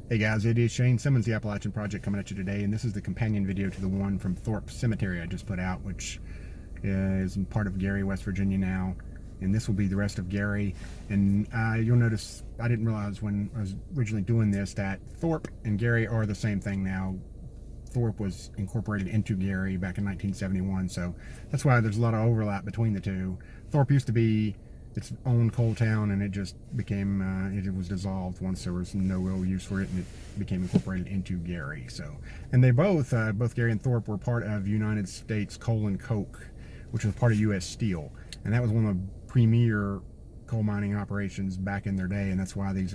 Hey guys, it is Shane Simmons, the Appalachian Project, coming at you today, and this is the companion video to the one from Thorpe Cemetery I just put out, which is part of Gary, West Virginia now, and this will be the rest of Gary. And you'll notice I didn't realize when I was originally doing this that Thorpe and Gary are the same thing now. Thorpe was incorporated into Gary back in 1971, so that's why there's a lot of overlap between the two. Thorpe used to be its own coal town, and it just became it was dissolved once there was no real use for it, and it became incorporated into Gary. So, and they both Gary and Thorpe were part of United States Coal and Coke, which was part of U.S. Steel, and that was one of the premier coal mining operations back in their day, and that's why these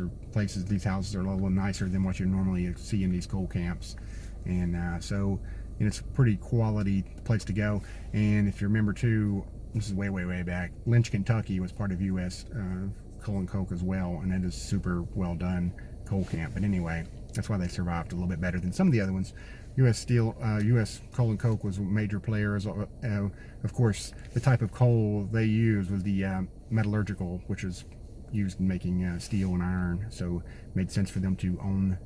houses are a little nicer than what you normally see in these coal camps. And so it's a pretty quality place to go. And if you remember too, this is way back, Lynch, Kentucky was part of U.S. Coal and Coke as well, and that is super well done coal camp. But anyway, that's why they survived a little bit better than some of the other ones. U.S. Coal and Coke was a major player. Of course, the type of coal they used was the metallurgical, which is used in making steel and iron. So it made sense for them to own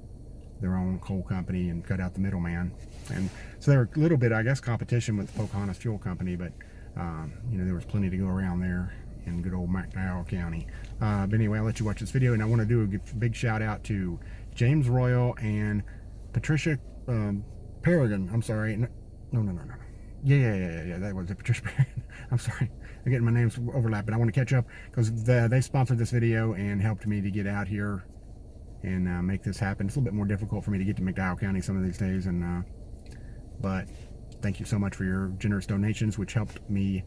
their own coal company and cut out the middleman. And so they were a little bit, I guess, competition with the Pocahontas Fuel Company, but there was plenty to go around there in good old McDowell County. But anyway, I'll let you watch this video, and I want to do a big shout out to James Royal and Patricia Paragon. I'm sorry. No. Yeah, that was it, Patricia Paragon. I'm sorry. I'm getting my names overlapped, but I want to catch up because they sponsored this video and helped me to get out here and make this happen. It's a little bit more difficult for me to get to McDowell County some of these days, but thank you so much for your generous donations, which helped me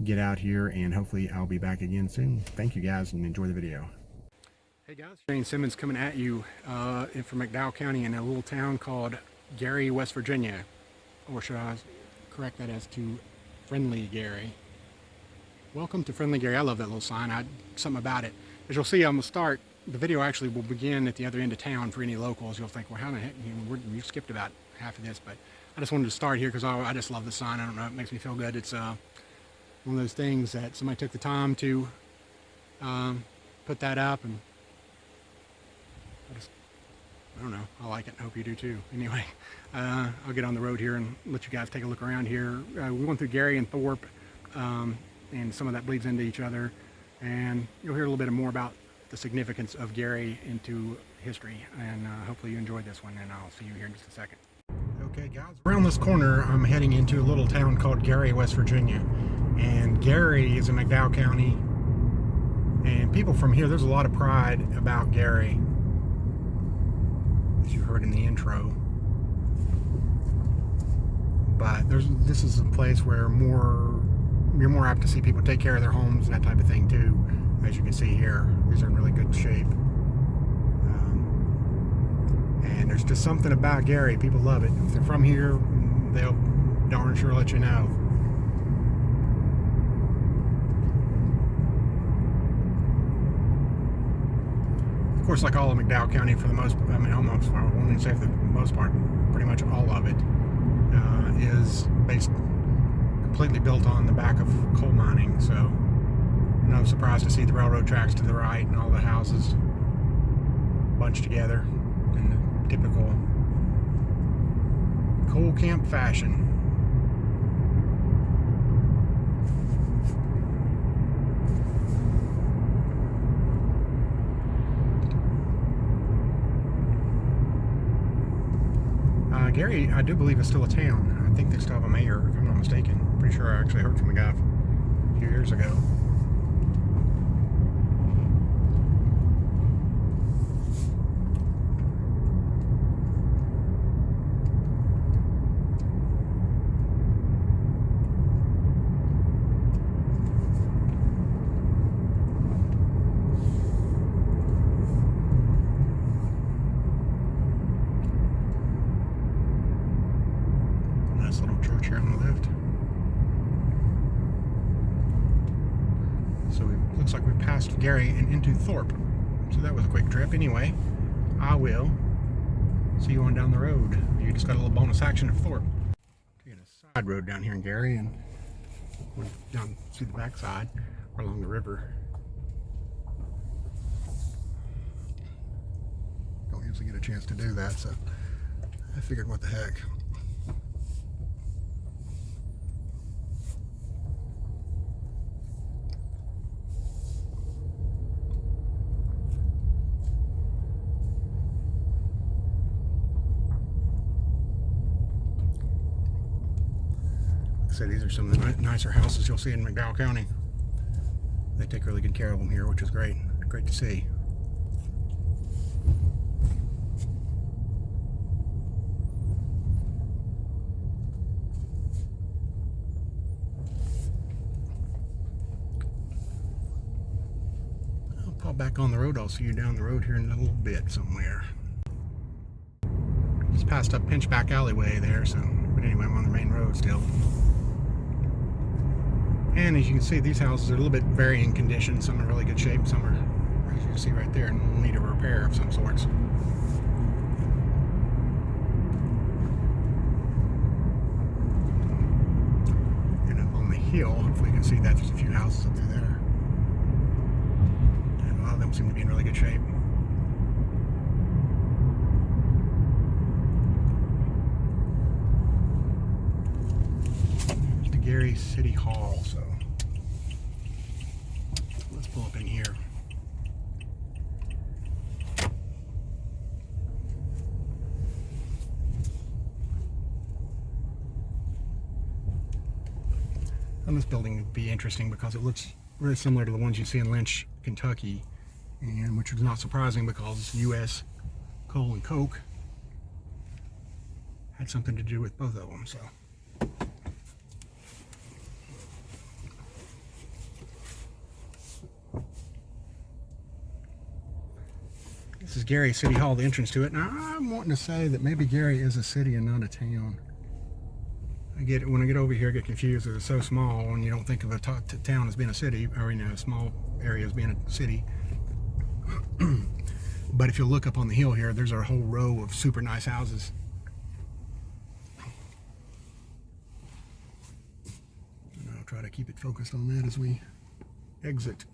get out here, and hopefully I'll be back again soon. Thank you guys, and enjoy the video. Hey guys, Shane Simmons coming at you from McDowell County in a little town called Gary, West Virginia, or should I correct that as to Friendly Gary? Welcome to Friendly Gary. I love that little sign. Something about it. As you'll see, I'm gonna start. The video actually will begin at the other end of town for any locals. You'll think, well, how the heck, we skipped about half of this, but I just wanted to start here because I just love the sign. I don't know, it makes me feel good. It's one of those things that somebody took the time to put that up, and I don't know, I like it. I hope you do too. Anyway, I'll get on the road here and let you guys take a look around here. We went through Gary and Thorpe, and some of that bleeds into each other, and you'll hear a little bit more about the significance of Gary into history, and hopefully you enjoyed this one, and I'll see you here in just a second. Okay guys, around this corner I'm heading into a little town called Gary, West Virginia, and Gary is in McDowell County, and people from here, there's a lot of pride about Gary, as you heard in the intro. But this is a place where you're more apt to see people take care of their homes and that type of thing too. As you can see here, these are in really good shape. And there's just something about Gary. People love it. If they're from here, they'll darn sure let you know. Of course, like all of McDowell County, for the most, I won't even say for the most part, pretty much all of it is completely built on the back of coal mining. So no surprise to see the railroad tracks to the right and all the houses bunched together in the typical coal camp fashion. Gary, I do believe, is still a town. I think they still have a mayor, if I'm not mistaken. Pretty sure I actually heard from a guy a few years ago. Little church here on the left. So it looks like we passed Gary and into Thorpe. So that was a quick trip. Anyway, I will see you on down the road. You just got a little bonus action of Thorpe. Taking a side road down here in Gary, and we're down see the backside along the river. Going usually get a chance to do that, so I figured, what the heck. So these are some of the nicer houses you'll see in McDowell County. They take really good care of them here, which is great. Great to see. I'll pop back on the road. I'll see you down the road here in a little bit somewhere. Just passed up Pinchback alleyway there, so, but anyway, I'm on the main road still. And as you can see, these houses are a little bit varying condition. Some are in really good shape, some are, as you can see right there, in need of repair of some sorts. And up on the hill, hopefully you can see that, there's a few houses up through there. And a lot of them seem to be in really good shape. Gary City Hall, so let's pull up in here. And this building would be interesting because it looks very similar to the ones you see in Lynch, Kentucky, and which is not surprising because U.S. Coal and Coke had something to do with both of them. So. This is Gary City Hall, the entrance to it. Now, I'm wanting to say that maybe Gary is a city and not a town. When I get over here, I get confused. It's so small, and you don't think of a town as being a city, or a small area as being a city. But if you look up on the hill here, there's a whole row of super nice houses. And I'll try to keep it focused on that as we exit.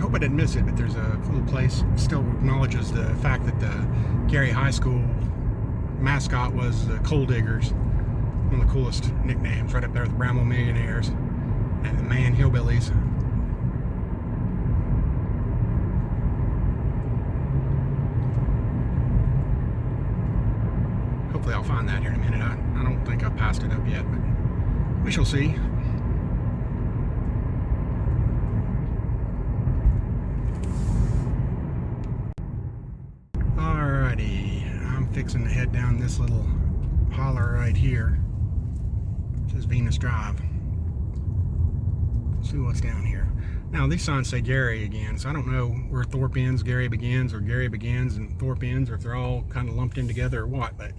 I didn't miss it, but there's a little place still acknowledges the fact that the Gary High School mascot was the Coaldiggers, one of the coolest nicknames, right up there with the Bramwell Millionaires and the Man Hillbillies. Hopefully I'll find that here in a minute. I don't think I've passed it up yet, but we shall see. Fixing to head down this little holler right here. It says Venus Drive. Let's see what's down here. Now these signs say Gary again, so I don't know where Thorpe ends, Gary begins, or Gary begins and Thorpe ends, or if they're all kind of lumped in together or what, but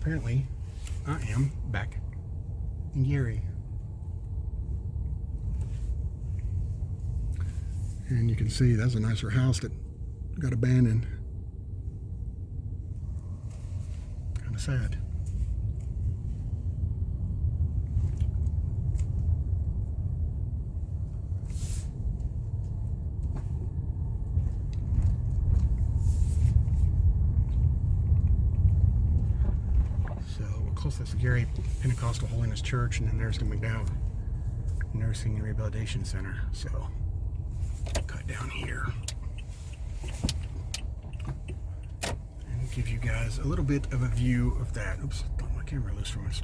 apparently I am back in Gary. And you can see that's a nicer house that got abandoned. Sad. So we're close to the Gary Pentecostal Holiness Church, and then there's the McDowell Nursing and Rehabilitation Center. So cut down here. Give you guys a little bit of a view of that. Oops, I thought my camera loose from us.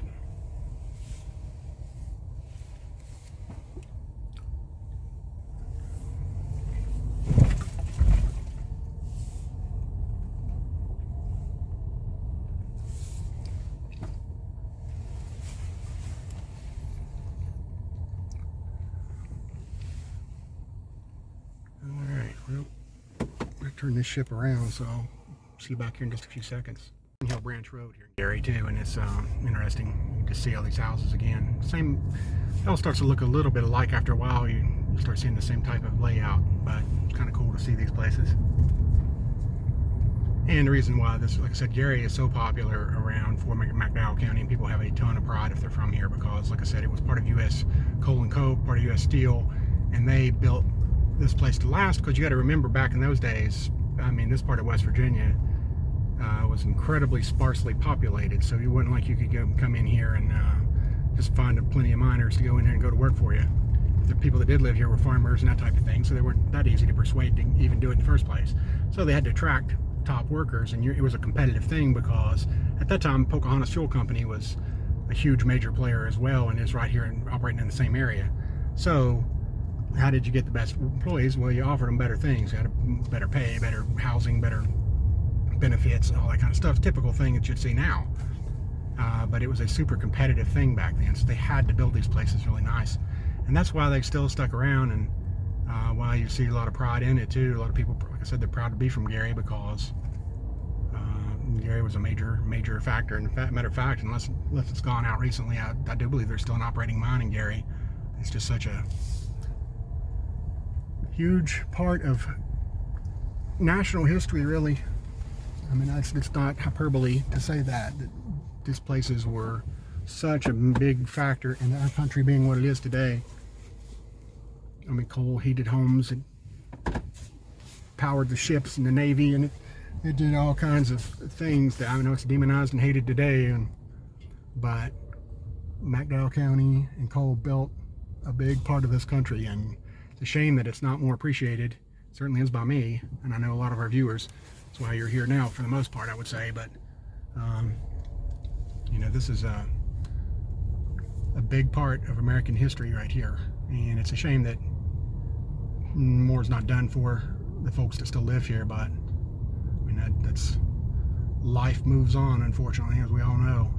All right, well, I turn this ship around, so I'll see you back here in just a few seconds. Hill Branch Road here in Gary too, and it's interesting to see all these houses again. It all starts to look a little bit alike after a while. You start seeing the same type of layout. But it's kind of cool to see these places. And the reason why this, like I said, Gary is so popular around for McDowell County, and people have a ton of pride if they're from here, because, like I said, it was part of U.S. Coal and Coke, part of U.S. Steel, and they built this place to last. Because you got to remember, back in those days, I mean, this part of West Virginia was incredibly sparsely populated, so you wouldn't like you could come in here and just find plenty of miners to go in here and go to work for you. The people that did live here were farmers and that type of thing, so they weren't that easy to persuade to even do it in the first place. So they had to attract top workers, and it was a competitive thing, because at that time Pocahontas Fuel Company was a huge major player as well, and is right here and operating in the same area. So how did you get the best employees? Well, you offered them better things. You had better pay, better housing, better benefits, all that kind of stuff. Typical thing that you'd see now, but it was a super competitive thing back then, so they had to build these places really nice, and that's why they still stuck around. And why you see a lot of pride in it too. A lot of people, like I said, they're proud to be from Gary, because Gary was a major factor. And matter of fact, unless it's gone out recently, I do believe there's still an operating mine in Gary. It's just such a huge part of national history, really. I mean, it's not hyperbole to say that these places were such a big factor in our country being what it is today. I mean, coal heated homes, it powered the ships and the Navy, and it did all kinds of things that I know it's demonized and hated today. But McDowell County and coal built a big part of this country, and it's a shame that it's not more appreciated. It certainly is by me, and I know a lot of our viewers. That's why you're here now for the most part, I would say. But you know, this is a big part of American history right here, and it's a shame that more is not done for the folks that still live here. But I mean, that's life moves on, unfortunately, as we all know.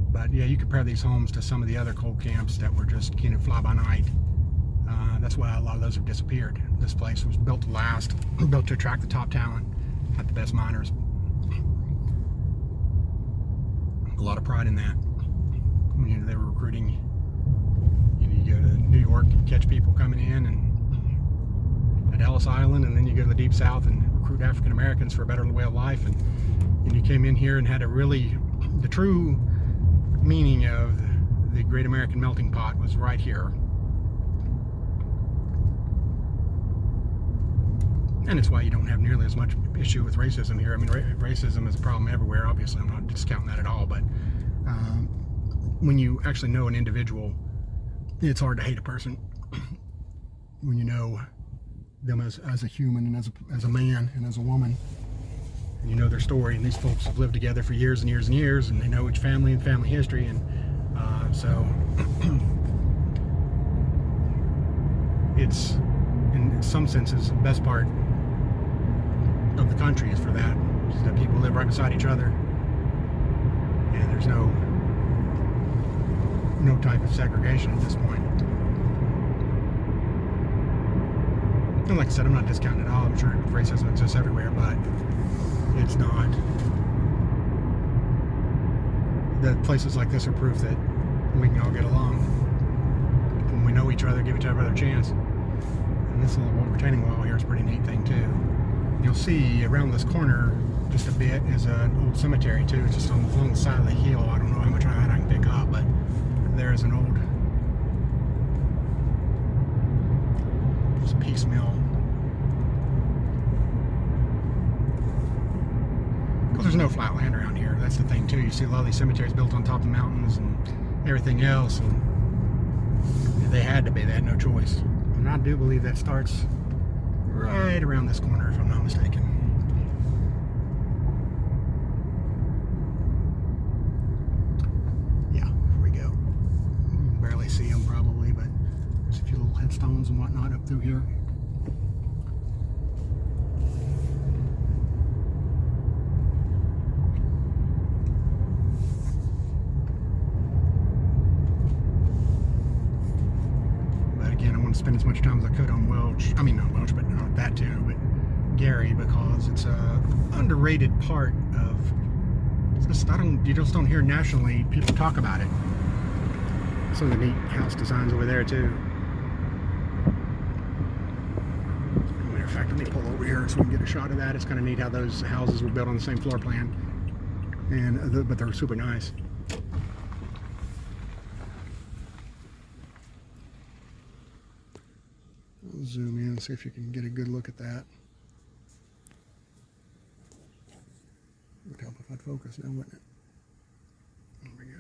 But yeah, you compare these homes to some of the other coal camps that were just kind of fly by night. That's why a lot of those have disappeared. This place was built to last, built to attract the top talent, had the best miners. A lot of pride in that. You know, they were recruiting. You know, you go to New York and catch people coming in and at Ellis Island, and then you go to the Deep South and recruit African Americans for a better way of life. And you came in here and had the true meaning of the Great American Melting Pot was right here. And it's why you don't have nearly as much issue with racism here. I mean, racism is a problem everywhere, obviously. I'm not discounting that at all. But when you actually know an individual, it's hard to hate a person. When you know them as a human, and as a man and as a woman, and you know their story. And these folks have lived together for years and years and years, and they know each family and family history. And so it's, in some senses, the best part of the country is for that, is that people live right beside each other, and there's no type of segregation at this point. And like I said, I'm not discounting it all. I'm sure racism exists everywhere, but it's not. That places like this are proof that we can all get along when we know each other, give each other a chance. And this little retaining wall here is a pretty neat thing too. You'll see around this corner just a bit is an old cemetery too. It's just along the side of the hill. I don't know how much of that I can pick up, but there is an old just piecemeal. Because there's no flat land around here. That's the thing too. You see a lot of these cemeteries built on top of mountains and everything else, and they had to be. They had no choice. And I do believe that starts right around this corner, if I'm not mistaken. Yeah, here we go. You can barely see them probably, but there's a few little headstones and whatnot up through here. Spend as much time as I could on not Welch, but not that too, but Gary, because it's a underrated part of. You just don't hear nationally people talk about it. some of the neat house designs over there too. Matter of fact, let me pull over here so we can get a shot of that. It's kind of neat how those houses were built on the same floor plan, and but they're super nice. I'll zoom in and see if you can get a good look at that. It would help if I'd focus now, wouldn't it? There we go.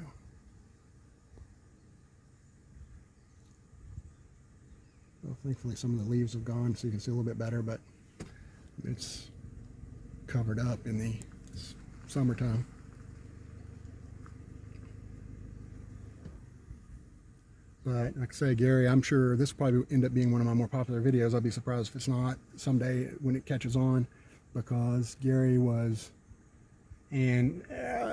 Well, thankfully some of the leaves have gone so you can see a little bit better, but it's covered up in the summertime. But like I say, Gary, I'm sure this will probably end up being one of my more popular videos. I'll be surprised if it's not someday when it catches on, because Gary was, and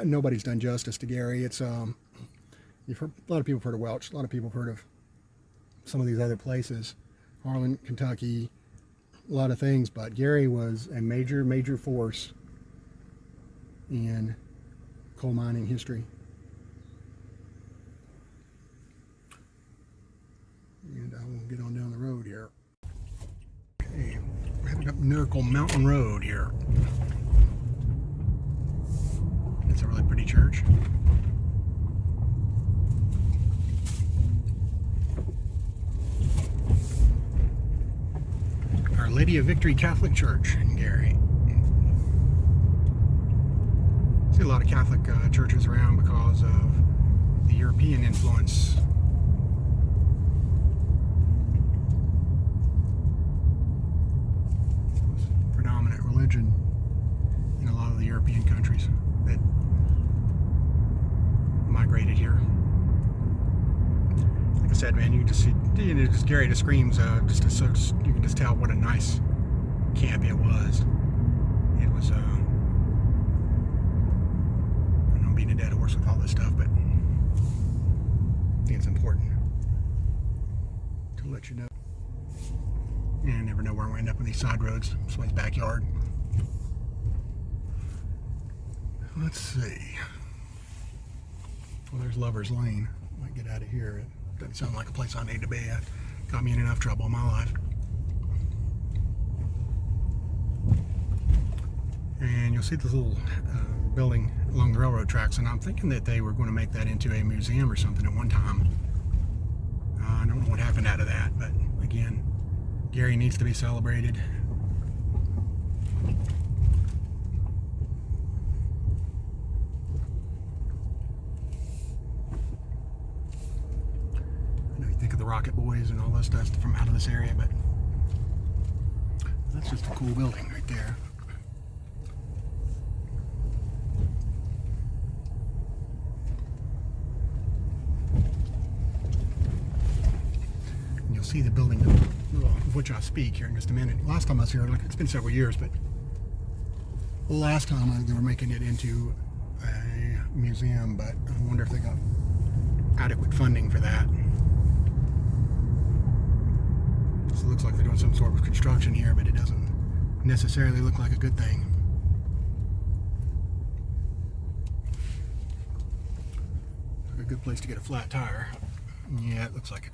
nobody's done justice to Gary. It's you've heard, a lot of people have heard of Welch, a lot of people have heard of some of these other places, Harlan, Kentucky, a lot of things, but Gary was a major force in coal mining history. And I will get on down the road here. Okay, we're heading up Miracle Mountain Road here. It's a really pretty church. Our Lady of Victory Catholic Church in Gary. See a lot of Catholic churches around because of the European influence. Predominant religion in a lot of the European countries that migrated here. Like I said, man, you can just see, just Gary just screams. You can just tell what a nice camp it was. It was. I know I'm beating a dead horse with all this stuff, but I think it's important to let you know. And I never know where we end up on these side roads. Somebody's backyard. Let's see. Well, there's Lover's Lane. Might get out of here. It doesn't sound like a place I need to be. It got me in enough trouble in my life. And you'll see this little building along the railroad tracks, and I'm thinking that they were going to make that into a museum or something at one time. I don't know what happened out of that, but again, Gary needs to be celebrated. I know you think of the Rocket Boys and all that stuff from out of this area, but that's just a cool building right there. And you'll see the building of which I'll speak here in just a minute. Last time I was here, it's been several years, but the last time they were making it into a museum, but I wonder if they got adequate funding for that. So it looks like they're doing some sort of construction here, but it doesn't necessarily look like a good thing. A good place to get a flat tire. Yeah, it looks like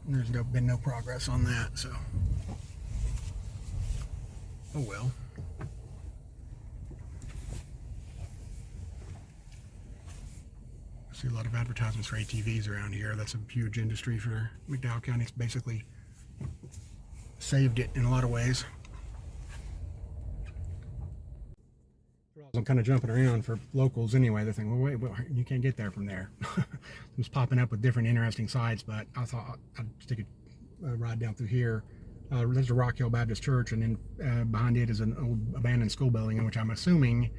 there's been no progress on that, so oh well. I see a lot of advertisements for ATVs around here. That's a huge industry for McDowell County. It's basically saved it in a lot of ways. I'm kind of jumping around for locals anyway. They're thinking, well, wait, you can't get there from there. It was popping up with different interesting sites, but I thought I'd take a ride down through here. There's the Rock Hill Baptist Church, and then behind it is an old abandoned school building, in which I'm assuming,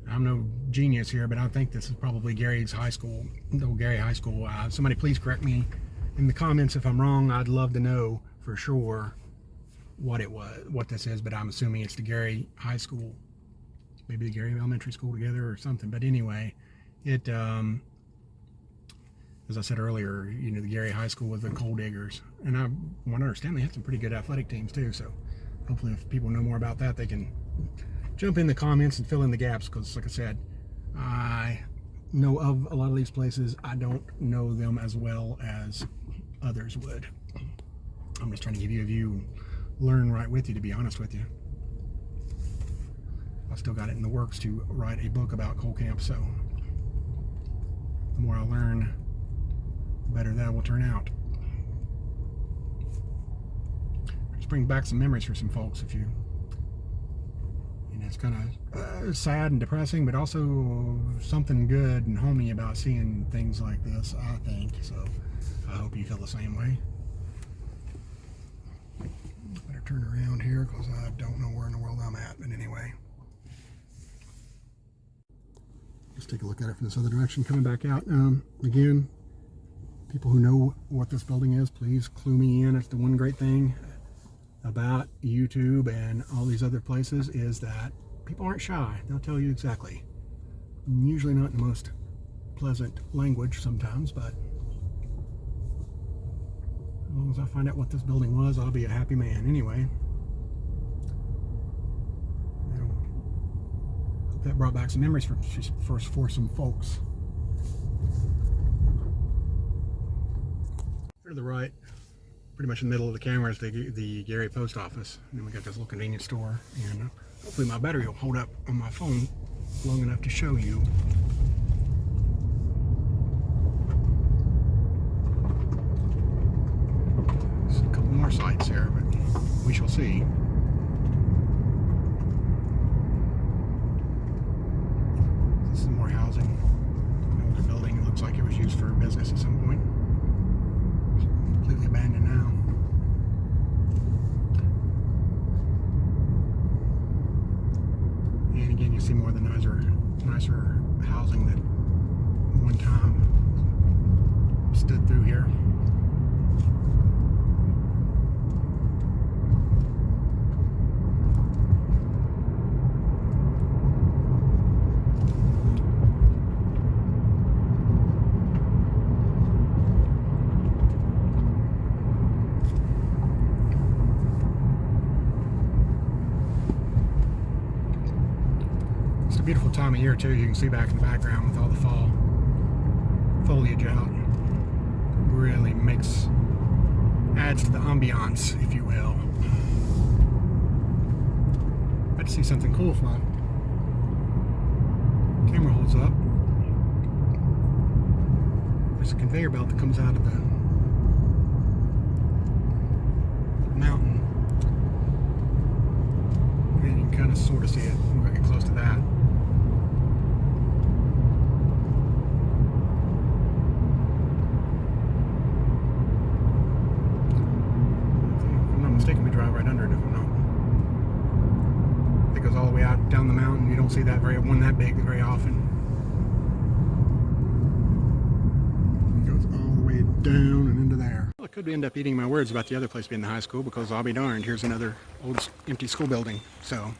I'm no genius here, but I think this is probably Gary's high school, the old Gary High School. Somebody please correct me in the comments if I'm wrong. I'd love to know for sure what this is, but I'm assuming it's the Gary High School. Maybe the Gary Elementary School together or something. But anyway, it, as I said earlier, you know, the Gary High School with the Coaldiggers. And I want to understand they had some pretty good athletic teams too. So hopefully if people know more about that, they can jump in the comments and fill in the gaps. Because like I said, I know of a lot of these places. I don't know them as well as others would. I'm just trying to give you a view, learn right with you, to be honest with you. I still got it in the works to write a book about coal camps, so the more I learn, the better that will turn out. Just bring back some memories for some folks, if you. And it's kind of sad and depressing, but also something good and homey about seeing things like this, I think. So I hope you feel the same way. Better turn around here because I don't know where in the world I'm at, but anyway. Let's take a look at it from this other direction, coming back out. Again, people who know what this building is, please clue me in. It's the one great thing about YouTube and all these other places is that people aren't shy. They'll tell you exactly. Usually not in the most pleasant language sometimes, but as long as I find out what this building was, I'll be a happy man. Anyway, hope that brought back some memories for some folks. To the right, pretty much in the middle of the camera, is the Gary post office. And then we got this little convenience store, and hopefully my battery will hold up on my phone long enough to show you. There's a couple more sites here, but we shall see. This is more housing. An older building. It looks like it was used for business at some point. Completely abandoned now. And again, you see more of the nicer housing that one time stood through here. Beautiful time of year too. You can see back in the background with all the fall foliage out. Really adds to the ambiance, if you will. Got to see something cool if my camera holds up. There's a conveyor belt that comes out of the mountain. And you can kind of sort of see it when I get close to that. We drive right under it if I'm not. It goes all the way out down the mountain. You don't see that one that big very often. It goes all the way down and into there. Well, I could end up eating my words about the other place being the high school, because I'll be darned, here's another old empty school building. So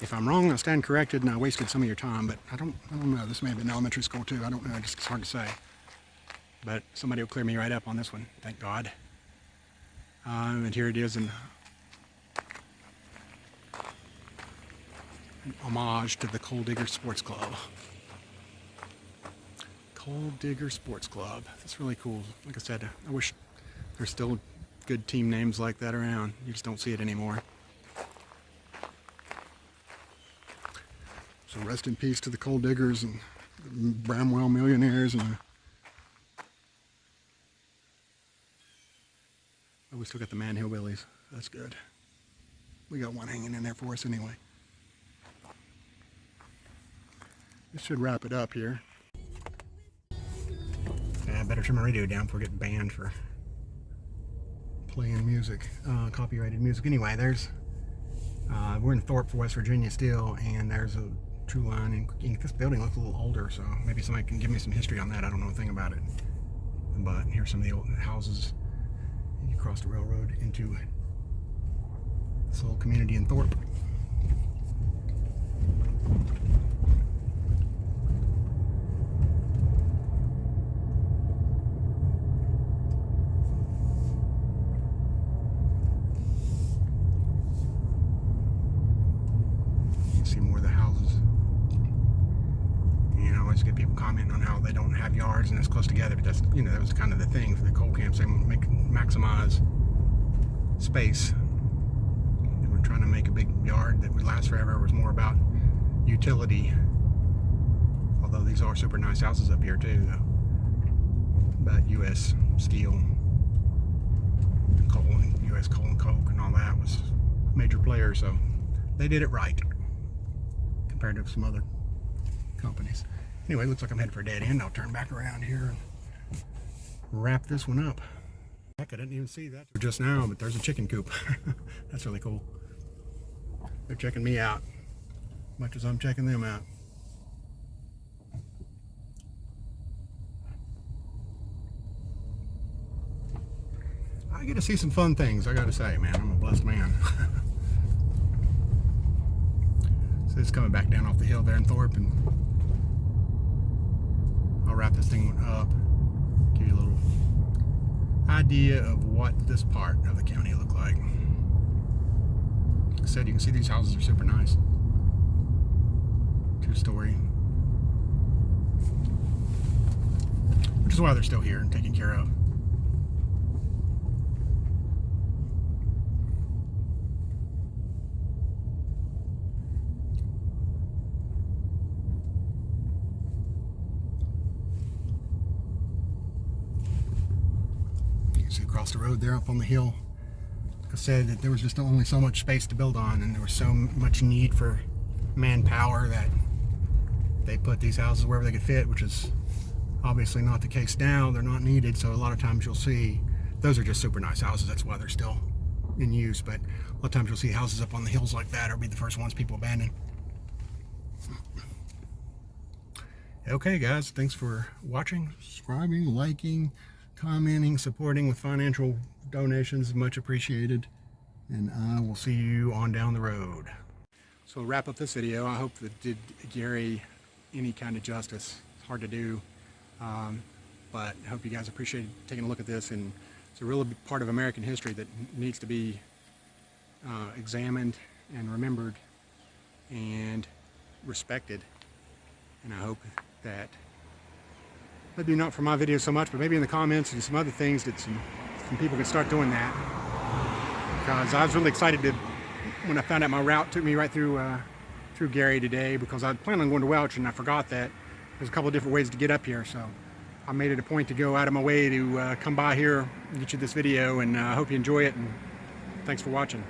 if I'm wrong, I'll stand corrected, and I wasted some of your time. But I don't know. This may have been elementary school too. I don't know. It's hard to say. But somebody will clear me right up on this one. Thank God. And here it is in homage to the Coaldigger Sports Club. Coaldigger Sports Club. That's really cool. Like I said, I wish there's still good team names like that around. You just don't see it anymore. So rest in peace to the Coaldiggers and the Bramwell millionaires and we still got the Man Hillbillies. That's good. We got one hanging in there for us anyway. This should wrap it up here. I better turn my radio down before I get banned for playing music, copyrighted music. Anyway, we're in Thorpe, West Virginia still, and there's a true line. And this building looks a little older, so maybe somebody can give me some history on that. I don't know a thing about it. But here's some of the old houses. You cross the railroad into this whole community in Thorpe. You see more of the houses. You know, always get people commenting on how they don't have yards and it's close together, but that's, you know, that was kind of the thing for the coal camps. They maximize space. They were trying to make a big yard that would last forever. It was more about utility. Although these are super nice houses up here too, though. But U.S. steel, and coal, and U.S. coal and coke and all that was a major player, so they did it right compared to some other companies. Anyway, looks like I'm headed for a dead end. I'll turn back around here and wrap this one up. Heck, I didn't even see that just now, but there's a chicken coop. That's really cool. They're checking me out, much as I'm checking them out. I get to see some fun things, I gotta say, man. I'm a blessed man. So it's coming back down off the hill there in Thorpe, and I'll wrap this thing up, give you a little idea of what this part of the county looked like. Like I said, you can see these houses are super nice. Two-story. Which is why they're still here and taken care of. Across the road there up on the hill, like I said, that there was just only so much space to build on, and there was so much need for manpower that they put these houses wherever they could fit, which is obviously not the case now. They're not needed, so a lot of times you'll see those are just super nice houses. That's why they're still in use, but a lot of times you'll see houses up on the hills like that or be the first ones people abandon. Okay guys, thanks for watching, subscribing, liking, commenting, supporting with financial donations, much appreciated, and I will see you on down the road. So we'll wrap up this video. I hope that did Gary any kind of justice. It's hard to do, but I hope you guys appreciated taking a look at this, and it's a real big part of American history that needs to be examined and remembered and respected. And I hope that maybe not for my video so much, but maybe in the comments and some other things that some people can start doing that. Because I was really excited when I found out my route took me right through Gary today, because I planned on going to Welch and I forgot that there's a couple of different ways to get up here. So I made it a point to go out of my way to come by here and get you this video, and I hope you enjoy it, and thanks for watching.